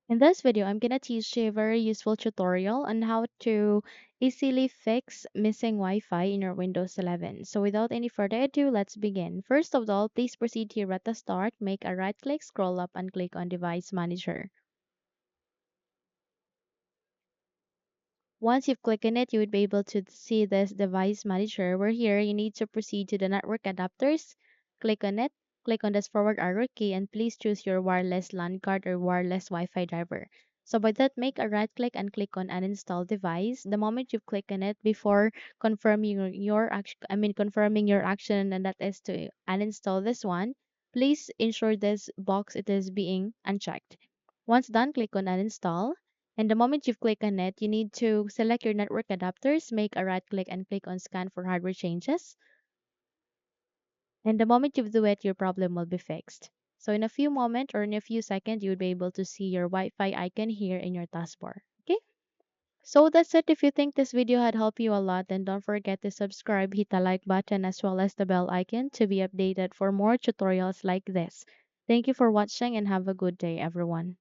In this video, I'm gonna teach you a very useful tutorial on how to easily fix missing Wi-Fi in your Windows 11. So without any further ado, let's begin. First of all, please proceed here at the start, make a right click, scroll up and click on Device Manager. Once you've clicked on it, you would be able to see this device manager where here you need to proceed to the network adapters. Click on it, click on this forward arrow key and please choose your wireless LAN card or wireless Wi-Fi driver. So by that, make a right click and click on uninstall device. The moment you click on it before confirming your action, confirming your action and that is to uninstall this one, please ensure this box it is being unchecked. Once done, click on uninstall. And the moment you've clicked on it, you need to select your network adapters, make a right click and click on scan for hardware changes. And the moment you do it, your problem will be fixed. So in a few moments or in a few seconds, you will be able to see your Wi-Fi icon here in your taskbar. Okay? So that's it. If you think this video had helped you a lot, then don't forget to subscribe, hit the like button as well as the bell icon to be updated for more tutorials like this. Thank you for watching and have a good day, everyone.